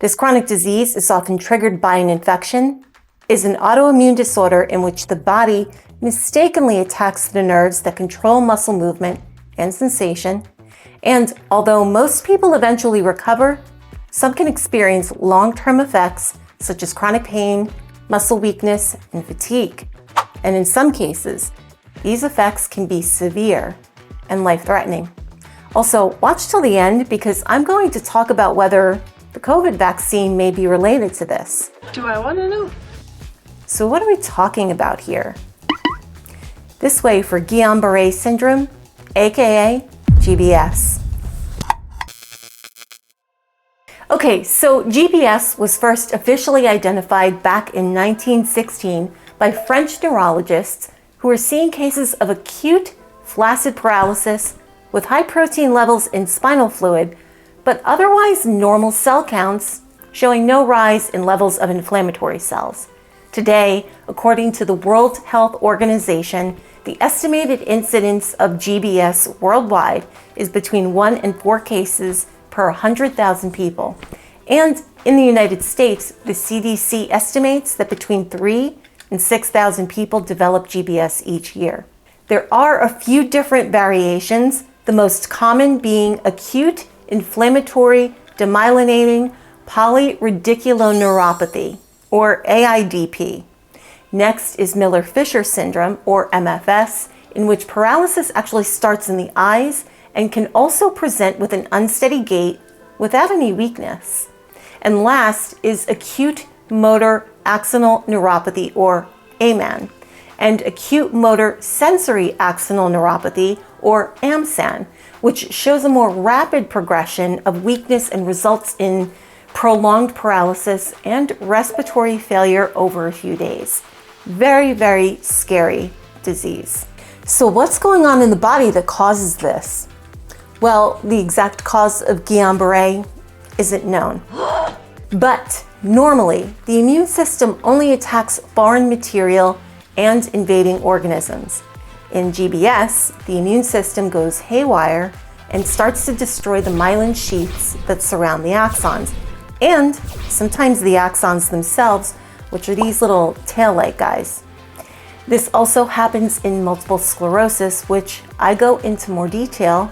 This chronic disease is often triggered by an infection, is an autoimmune disorder in which the body mistakenly attacks the nerves that control muscle movement and sensation, and although most people eventually recover, some can experience long-term effects such as chronic pain, muscle weakness, and fatigue. And in some cases, these effects can be severe and life-threatening. Also, watch till the end because I'm going to talk about whether the COVID vaccine may be related to this. Do I want to know? So what are we talking about here? This way for Guillain Barre Syndrome, aka GBS. Okay, so GBS was first officially identified back in 1916 by French neurologists who were seeing cases of acute flaccid paralysis with high protein levels in spinal fluid, but otherwise normal cell counts, showing no rise in levels of inflammatory cells. Today, according to the World Health Organization, the estimated incidence of GBS worldwide is between 1 and 4 cases per 100,000 people. And in the United States, the CDC estimates that between 3 and 6,000 people develop GBS each year. There are a few different variations, the most common being acute inflammatory demyelinating polyradiculoneuropathy, or AIDP. Next is Miller-Fisher syndrome, or MFS, in which paralysis actually starts in the eyes and can also present with an unsteady gait without any weakness. And last is acute motor axonal neuropathy, or AMAN, and acute motor sensory axonal neuropathy, or AMSAN, which shows a more rapid progression of weakness and results in prolonged paralysis and respiratory failure over a few days. Very, very scary disease. So what's going on in the body that causes this? Well, the exact cause of Guillain-Barré isn't known. But normally, the immune system only attacks foreign material and invading organisms. In GBS, the immune system goes haywire and starts to destroy the myelin sheaths that surround the axons, and sometimes the axons themselves, which are these little tail-like guys. This also happens in multiple sclerosis, which I go into more detail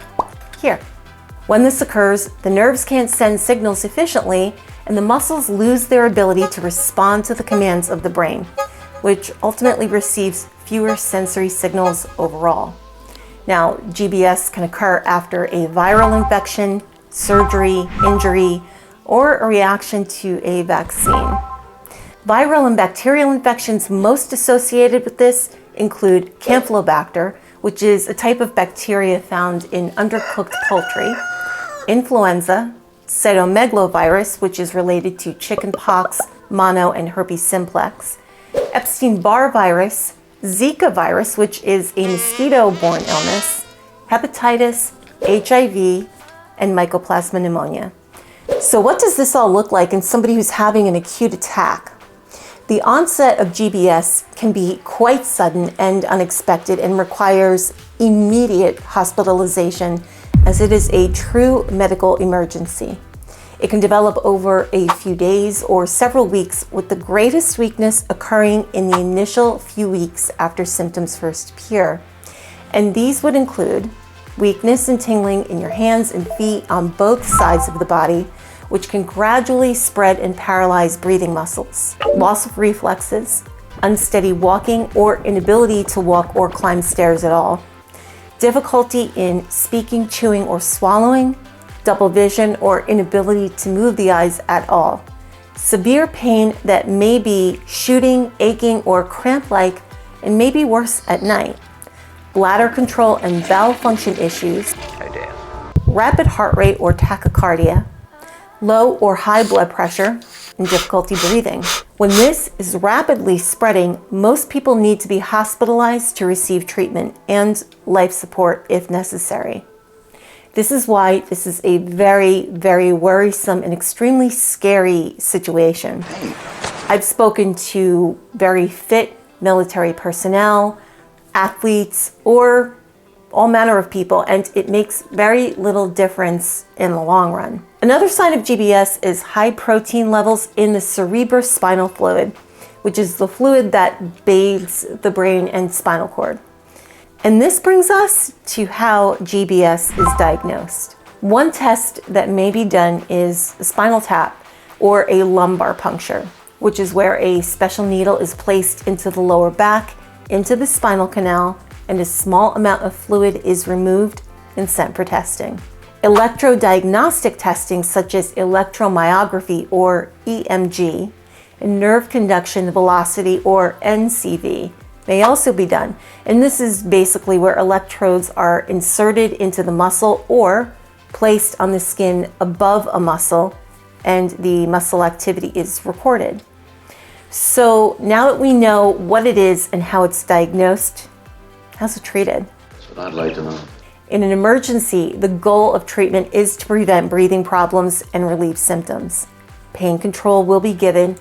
here. When this occurs, the nerves can't send signals efficiently, and the muscles lose their ability to respond to the commands of the brain, which ultimately receives fewer sensory signals overall. Now, GBS can occur after a viral infection, surgery, injury, or a reaction to a vaccine. Viral and bacterial infections most associated with this include Campylobacter, which is a type of bacteria found in undercooked poultry, influenza, cytomegalovirus, which is related to chickenpox, mono, and herpes simplex, Epstein-Barr virus, Zika virus, which is a mosquito-borne illness, hepatitis, HIV, and Mycoplasma pneumonia. So what does this all look like in somebody who's having an acute attack? The onset of GBS can be quite sudden and unexpected and requires immediate hospitalization, as it is a true medical emergency. It can develop over a few days or several weeks, with the greatest weakness occurring in the initial few weeks after symptoms first appear. And these would include weakness and tingling in your hands and feet on both sides of the body, which can gradually spread and paralyze breathing muscles, loss of reflexes, unsteady walking or inability to walk or climb stairs at all, difficulty in speaking, chewing, or swallowing, double vision or inability to move the eyes at all, severe pain that may be shooting, aching, or cramp-like, and may be worse at night, bladder control and bowel function issues, rapid heart rate or tachycardia, low or high blood pressure, and difficulty breathing. When this is rapidly spreading, most people need to be hospitalized to receive treatment and life support if necessary. This is why this is a very, very worrisome and extremely scary situation. I've spoken to very fit military personnel, athletes, or all manner of people, and it makes very little difference in the long run. Another sign of GBS is high protein levels in the cerebrospinal fluid, which is the fluid that bathes the brain and spinal cord. And this brings us to how GBS is diagnosed. One test that may be done is a spinal tap or a lumbar puncture, which is where a special needle is placed into the lower back, into the spinal canal, and a small amount of fluid is removed and sent for testing. Electrodiagnostic testing such as electromyography or EMG and nerve conduction velocity or NCV may also be done. And this is basically where electrodes are inserted into the muscle or placed on the skin above a muscle and the muscle activity is recorded. So now that we know what it is and how it's diagnosed, how's it treated? That's what I'd like to know. In an emergency, the goal of treatment is to prevent breathing problems and relieve symptoms. Pain control will be given.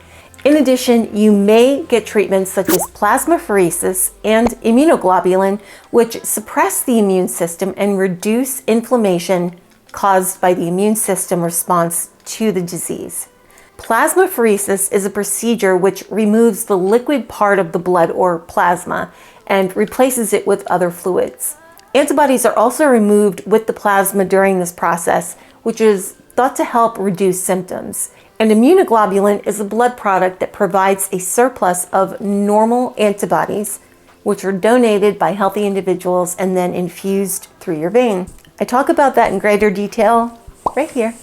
In addition, you may get treatments such as plasmapheresis and immunoglobulin, which suppress the immune system and reduce inflammation caused by the immune system response to the disease. Plasmapheresis is a procedure which removes the liquid part of the blood or plasma and replaces it with other fluids. Antibodies are also removed with the plasma during this process, which is thought to help reduce symptoms. And immunoglobulin is a blood product that provides a surplus of normal antibodies, which are donated by healthy individuals and then infused through your vein. I talk about that in greater detail right here.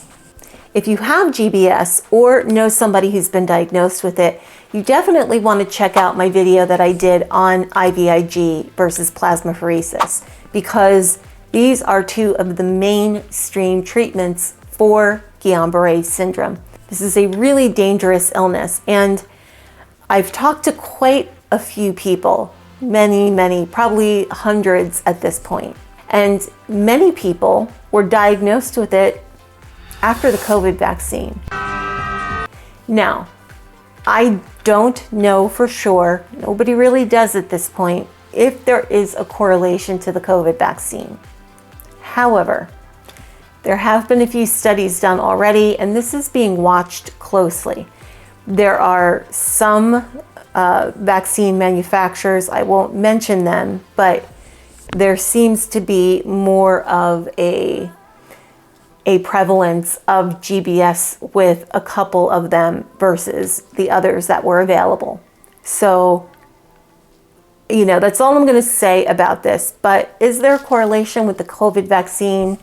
If you have GBS or know somebody who's been diagnosed with it, you definitely want to check out my video that I did on IVIG versus plasmapheresis, because these are two of the mainstream treatments for Guillain Barre syndrome. This is a really dangerous illness, and I've talked to quite a few people, many, probably hundreds at this point. And many people were diagnosed with it after the COVID vaccine. Now, I don't know for sure, nobody really does at this point, if there is a correlation to the COVID vaccine. However, there have been a few studies done already, and this is being watched closely. There are some vaccine manufacturers, I won't mention them, but there seems to be more of a prevalence of GBS with a couple of them versus the others that were available. So, that's all I'm going to say about this. But is there a correlation with the COVID vaccine?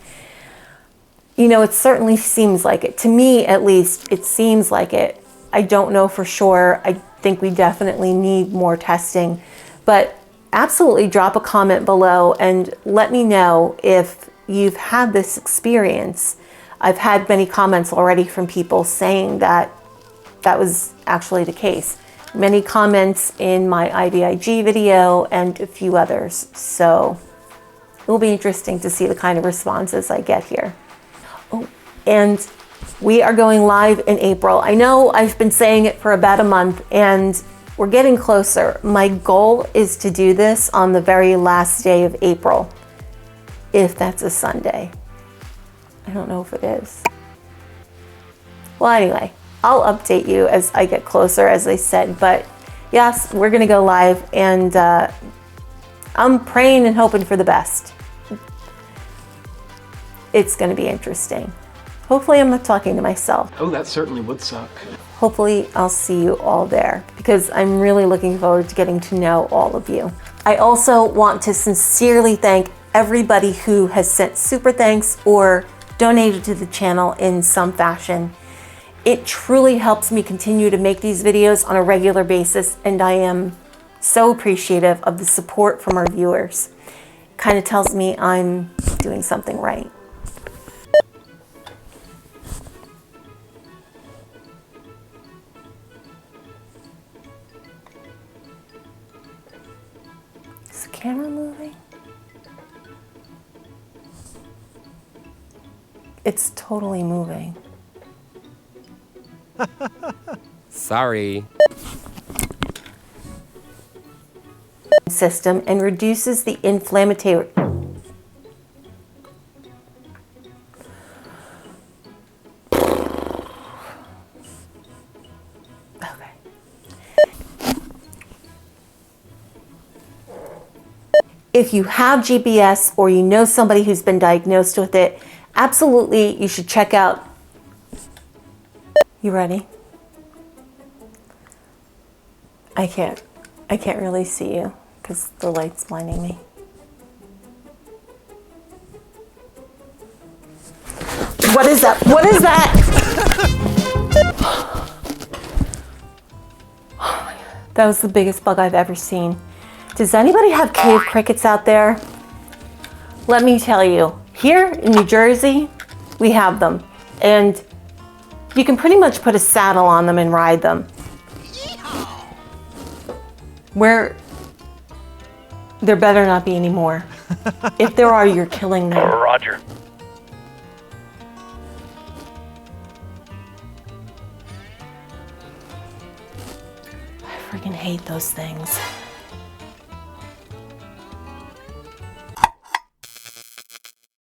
It certainly seems like it. To me, at least, it seems like it. I don't know for sure. I think we definitely need more testing. But absolutely drop a comment below and let me know if you've had this experience. I've had many comments already from people saying that that was actually the case. Many comments in my IVIG video and a few others. So it will be interesting to see the kind of responses I get here. Oh, and we are going live in April. I know I've been saying it for about a month and we're getting closer. My goal is to do this on the very last day of April, if that's a Sunday. I don't know if it is. Well, anyway, I'll update you as I get closer, as I said. But yes, we're gonna go live, and I'm praying and hoping for the best. It's gonna be interesting. Hopefully I'm not talking to myself. Oh, that certainly would suck. Hopefully I'll see you all there, because I'm really looking forward to getting to know all of you. I also want to sincerely thank everybody who has sent super thanks or donated to the channel in some fashion. It truly helps me continue to make these videos on a regular basis, and I am so appreciative of the support from our viewers. Kind of tells me I'm doing something right. Is the camera moving? It's totally moving. Sorry. System and reduces the inflammatory. Okay. If you have GBS or you know somebody who's been diagnosed with it, absolutely you should check out. You ready? I can't really see you because the light's blinding me. What is that? What is that? Oh my God. That was the biggest bug I've ever seen. Does anybody have cave crickets out there? Let me tell you, here in New Jersey, we have them. And you can pretty much put a saddle on them and ride them. Where there better not be any more. If there are, you're killing them. Roger. I freaking hate those things.